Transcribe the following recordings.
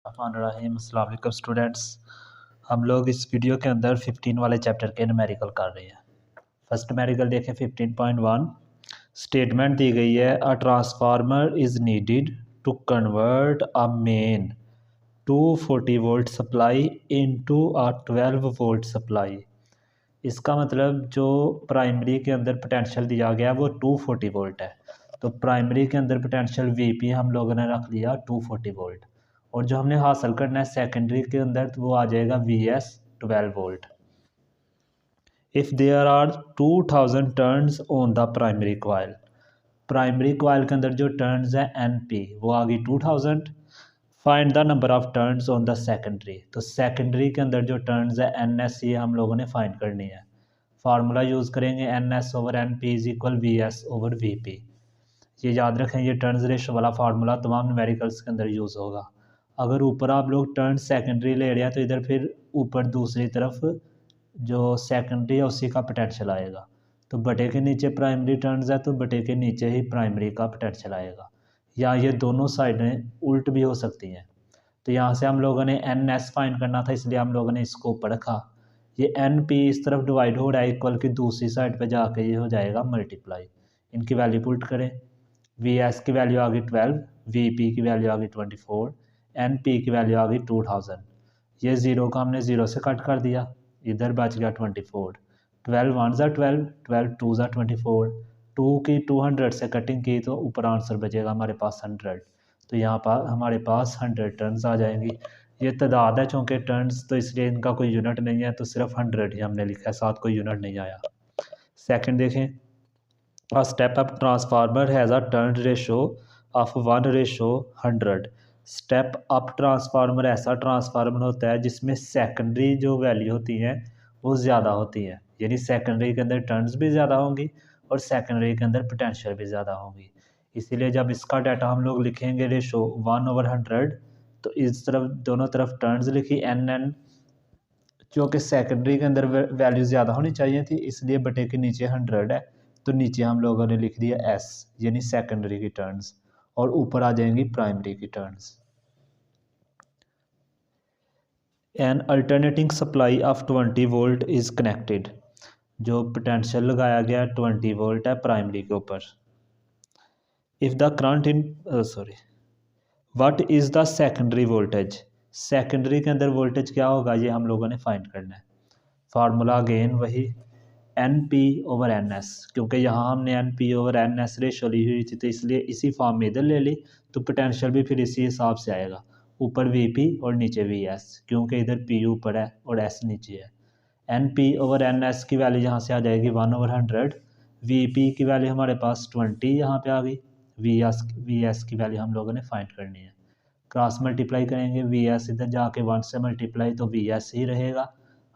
रहीम अस्सलाम वालेकुम स्टूडेंट्स। हम लोग इस वीडियो के अंदर 15 वाले चैप्टर के न्यूमेरिकल कर रहे हैं। फर्स्ट न्यूमेरिकल देखें 15.1। स्टेटमेंट दी गई है a transformer is needed to convert a main 240 volt supply into a 12 volt supply. इसका मतलब जो प्राइमरी के अंदर पोटेंशियल दिया गया वो 240 वोल्ट है, तो प्राइमरी के अंदर पोटेंशियल वीपी हम लोगों ने रख लिया 240 वोल्ट, और जो हमने हासिल करना है सेकेंडरी के अंदर तो वो आ जाएगा VS 12 volt. If there are 2000 turns on the primary coil, primary coil के अंदर जो टर्न्स है एनपी वो आ गई 2000। Find the number of turns on the secondary, तो सेकेंडरी के अंदर जो टर्न्स है एन एस ये हम लोगों ने फाइंड करनी है। फार्मूला यूज़ करेंगे N S over N P is equal V S over V P. ये याद रखें, ये टर्न्स रेशो वाला फार्मूला तमाम न्यूमेरिकल्स के अंदर यूज़ होगा। अगर ऊपर आप लोग टर्न सेकेंडरी ले रहे हैं तो इधर फिर ऊपर दूसरी तरफ जो सेकेंडरी है उसी का पोटेंशियल आएगा, तो बटे के नीचे प्राइमरी टर्न्स है तो बटे के नीचे ही प्राइमरी का पोटेंशियल आएगा, या ये दोनों साइडें उल्ट भी हो सकती हैं। तो यहाँ से हम लोगों ने एन एस फाइंड करना था, इसलिए हम लोगों ने इसको ऊपर रखा। ये एन पी इस तरफ डिवाइड हो रहा है इक्वल की दूसरी साइड पे जाके ये हो जाएगा मल्टीप्लाई। इनकी वैल्यू पुट करें, वी एस की वैल्यू आ गई 12, वी पी की वैल्यू आ गई 24, एन पी की वैल्यू आ गई 2000। ये ज़ीरो का हमने ज़ीरो से कट कर दिया, इधर बच गया 24। 12 वन ज़ा 12, 12 टू ज़ा 24, 2 की 200 से कटिंग की तो ऊपर आंसर बचेगा हमारे पास 100। तो यहाँ पर हमारे पास 100 टर्न्स आ जाएंगी। ये तादाद है चूँकि टर्न्स, तो इसलिए इनका कोई यूनिट नहीं है, तो सिर्फ 100 ही हमने लिखा है, साथ कोई यूनिट नहीं आया। सेकंड देखें, a step up transformer has a turn ratio of 1:100। Step up transformer ऐसा ट्रांसफार्मर होता है जिसमें सेकेंडरी जो वैल्यू होती हैं वो ज़्यादा होती है, यानी सेकेंडरी के अंदर टर्न्स भी ज़्यादा होंगी और सेकेंडरी के अंदर पोटेंशियल भी ज़्यादा होंगी। इसीलिए जब इसका डाटा हम लोग लिखेंगे रेशो 1/100, तो इस तरफ दोनों तरफ टर्न्स लिखी एन एन, जो कि सेकेंडरी के अंदर वैल्यू ज़्यादा होनी चाहिए थी, इसलिए बटे के नीचे 100 है, तो नीचे हम लोगों ने लिख दिया एस यानी सेकेंडरी की टर्न्स, और ऊपर आ जाएंगी प्राइमरी की turns. N alternating supply of 20 volt is connected, जो पोटेंशियल लगाया गया 20 वोल्ट है प्राइमरी के ऊपर। If the current in what is the secondary voltage, secondary के अंदर वोल्टेज क्या होगा ये हम लोगों ने फाइंड करना है। फार्मूला अगेन वही N P over N S, क्योंकि यहाँ हमने N P over N S ratio ली हुई थी तो इसलिए इसी फॉर्म में इधर ले ली, तो पोटेंशियल भी फिर इसी हिसाब से आएगा, ऊपर वी पी और नीचे वी एस, क्योंकि इधर पी ऊपर है और एस नीचे है। N P over N S की वैल्यू यहाँ से आ जाएगी 1/100, वी पी की वैल्यू हमारे पास 20 यहाँ पे आ गई, वी एस की वैल्यू हम लोगों ने फाइंड करनी है। क्रॉस मल्टीप्लाई करेंगे, वी एस इधर जाके 1 से मल्टीप्लाई तो वी एस ही रहेगा,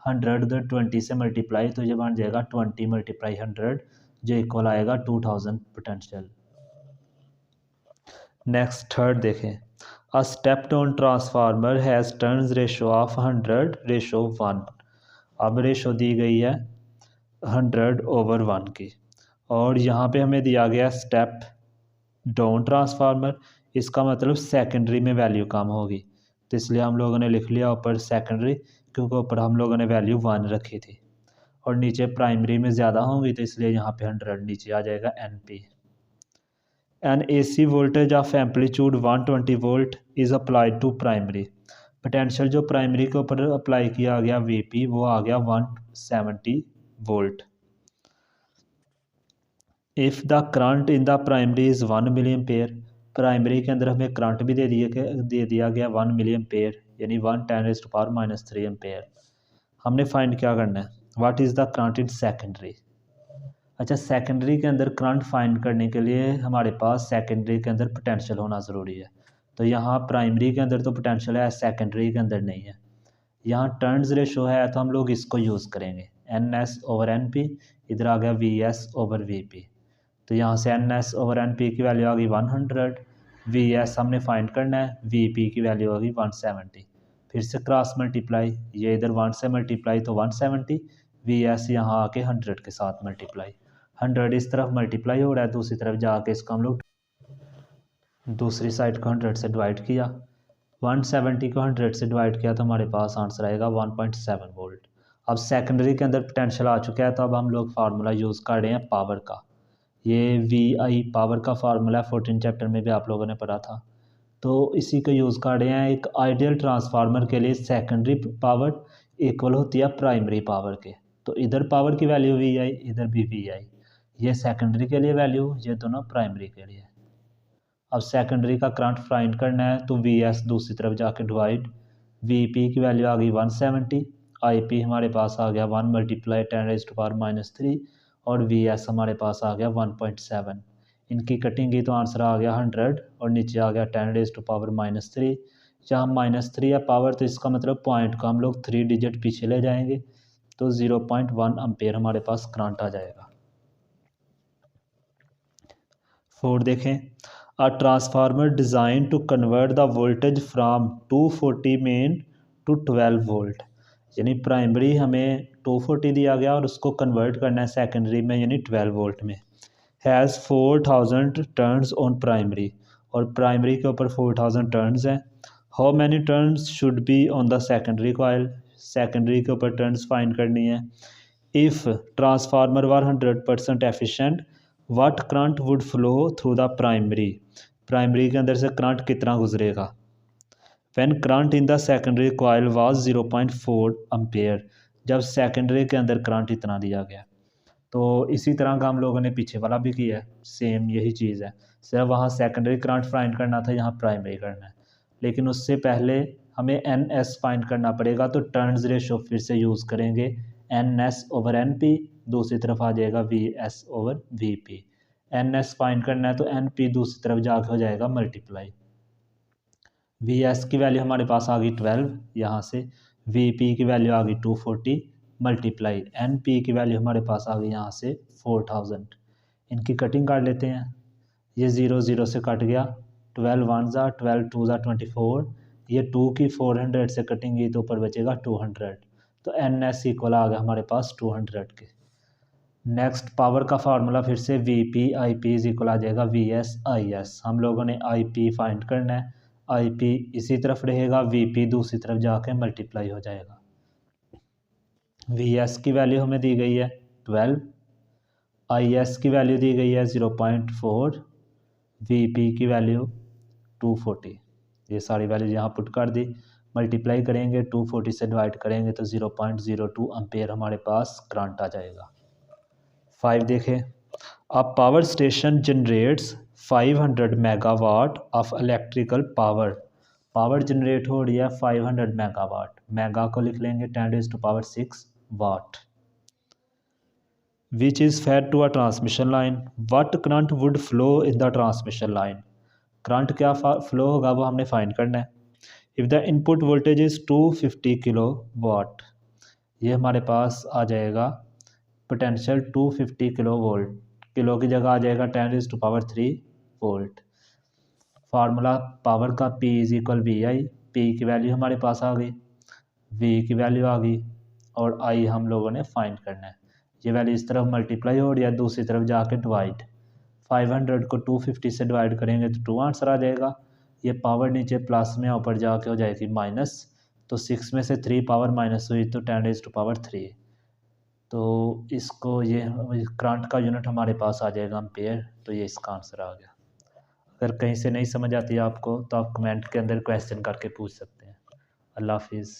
100 उधर 20 से मल्टीप्लाई तो ये बन जाएगा 20 × 100, जो इक्वल आएगा 2000 पोटेंशियल। नेक्स्ट थर्ड देखें, a step down transformer has turns ratio of 100:1। अब रेशो दी गई है 100/1 की, और यहाँ पे हमें दिया गया स्टेप डाउन ट्रांसफार्मर, इसका मतलब सेकेंडरी में वैल्यू कम होगी, तो इसलिए हम लोगों ने लिख लिया ऊपर सेकेंडरी, क्योंकि ऊपर हम लोगों ने वैल्यू 1 रखी थी, और नीचे प्राइमरी में ज़्यादा होंगी तो इसलिए यहाँ पे 100 नीचे आ जाएगा N P. N A C voltage of amplitude 120 volt is applied to primary, potential जो प्राइमरी के ऊपर अप्लाई किया गया वी पी वो आ गया 170 volt. If the current in the primary is 1 milliampere, primary के अंदर हमें करंट भी दे दिया गया 1 मिलियम्पेयर यानी 1×10⁻³ एम्पेयर। हमने फाइंड क्या करना है, what is the current in secondary. अच्छा, सेकेंडरी के अंदर करंट फाइंड करने के लिए हमारे पास सेकेंडरी के अंदर पोटेंशियल होना ज़रूरी है, तो यहाँ प्राइमरी के अंदर तो पोटेंशियल है, सेकेंडरी के अंदर नहीं है। यहाँ टर्न्स रेशो है तो हम लोग इसको यूज़ करेंगे N S over N P, इधर आ गया V S over V P, तो यहाँ से N S over N P की वैल्यू आ गई 100, वी एस हमने फाइंड करना है, वी पी की वैल्यू आ गई 170, फिर से क्रॉस मल्टीप्लाई, ये इधर 1 से मल्टीप्लाई तो 170, वी एस यहाँ आके 100 के साथ मल्टीप्लाई, 100 इस तरफ मल्टीप्लाई हो रहा है, दूसरी तरफ जाके इसको हम लोग दूसरी साइड को 100 से डिवाइड किया, 170 को 100 से डिवाइड किया तो हमारे पास आंसर आएगा 1.7 वोल्ट। अब सेकेंडरी के अंदर पोटेंशियल आ चुका है, तो अब हम लोग फार्मूला यूज़ कर रहे हैं पावर का। ये VI पावर का फार्मूला 14 चैप्टर में भी आप लोगों ने पढ़ा था, तो इसी को यूज़ कर रहे हैं। एक आइडियल ट्रांसफार्मर के लिए सेकेंडरी पावर इक्वल होती है प्राइमरी पावर के, तो इधर पावर की वैल्यू VI, इधर भी VI। ये सेकेंडरी के लिए वैल्यू, ये दोनों प्राइमरी के लिए। अब सेकेंडरी का करंट फाइंड करना है, तो VS दूसरी तरफ जाके डिवाइड, VP की वैल्यू आ गई 170, IP हमारे पास आ गया 1 मल्टीप्लाई 10⁻³ और VS हमारे पास आ गया 1.7। इनकी कटिंग की तो आंसर आ गया 100 और नीचे आ गया 10⁻³ जहाँ -3 है पावर, तो इसका मतलब पॉइंट को हम लोग 3 डिजिट पीछे ले जाएंगे, तो 0.1 एम्पेयर हमारे पास करंट आ जाएगा। 4 देखें, a transformer design to convert the voltage from 240 main to 12 volt, यानी प्राइमरी हमें 240 दिया गया और उसको कन्वर्ट करना है सेकेंडरी में यानी 12 वोल्ट में। हैज़ 4000 टर्न्स ऑन प्राइमरी, और प्राइमरी के ऊपर 4000 टर्न्स हैं। How many turns should be on the secondary coil, secondary के ऊपर टर्न्स फाइंड करनी है। If transformer were 100% efficient, what current would flow through the primary, primary के अंदर से करंट कितना गुजरेगा। When current in the secondary coil was 0.4 ampere, जब सेकेंडरी के अंदर करंट इतना दिया गया। तो इसी तरह का हम लोगों ने पीछे वाला भी किया है, सेम यही चीज़ है, सिर्फ वहाँ सेकेंडरी करंट फाइंड करना था, यहाँ प्राइमरी करना है। लेकिन उससे पहले हमें NS फाइंड करना पड़ेगा, तो टर्न्स रेशो फिर से यूज़ करेंगे, NS/NP, दूसरी तरफ आ जाएगा VS/VP। NS फाइंड करना है तो NP दूसरी तरफ जाके हो जाएगा मल्टीप्लाई। VS की वैल्यू हमारे पास आ गई 12 यहाँ से, VP की वैल्यू आ गई 240 मल्टीप्लाई NP की वैल्यू हमारे पास आ गई यहाँ से 4000। इनकी कटिंग कर लेते हैं, ये 0 0 से कट गया, 12 1 ज़ा 12 2 ज़ा 24, ये 2 की 400 से कटेंगी तो ऊपर बचेगा 200, तो NS इक्वल आ गया हमारे पास 200 के। नेक्स्ट पावर का फार्मूला फिर से VP IP इज इक्वल आ जाएगा VS IS। हम लोगों ने IP फाइंड करना है, IP इसी तरफ रहेगा, VP दूसरी तरफ जाके मल्टीप्लाई हो जाएगा। VS की वैल्यू हमें दी गई है 12, IS की वैल्यू दी गई है 0.4, VP की वैल्यू 240। ये सारी वैल्यू यहाँ पुट कर दी, मल्टीप्लाई करेंगे 240 से डिवाइड करेंगे तो 0.02 एम्पेयर हमारे पास करंट आ जाएगा। 5 देखें, a power station generates 500 megawatt of electrical power, power generate हो रही है 500 मेगावाट, मेगा को लिख लेंगे 10⁻6 watt, which is fed to a transmission line, what current would flow in the transmission line, current क्या फ्लो होगा वो हमने फाइंड करना है। If the input voltage is 250 kilowatt, ये हमारे पास आ जाएगा पोटेंशियल 250 किलो वोल्ट, किलो की जगह आ जाएगा 10⁻³ वोल्ट। फार्मूला पावर का P is equal VI, P की वैल्यू हमारे पास आ गई, V की वैल्यू आ गई और I हम लोगों ने फाइंड करना है। ये वैल्यू इस तरफ मल्टीप्लाई हो रही है, दूसरी तरफ जाके डिवाइड, 500 को 250 से डिवाइड करेंगे तो 2 आंसर आ जाएगा। ये पावर नीचे प्लस में ऊपर जाके हो जाएगी माइनस, तो 6 में से 3 पावर माइनस हुई तो 10⁻3, तो इसको ये करंट का यूनिट हमारे पास आ जाएगा एम्पेयर, तो ये इसका आंसर आ गया। अगर कहीं से नहीं समझ आती है आपको तो आप कमेंट के अंदर क्वेश्चन करके पूछ सकते हैं। अल्लाह हाफिज़।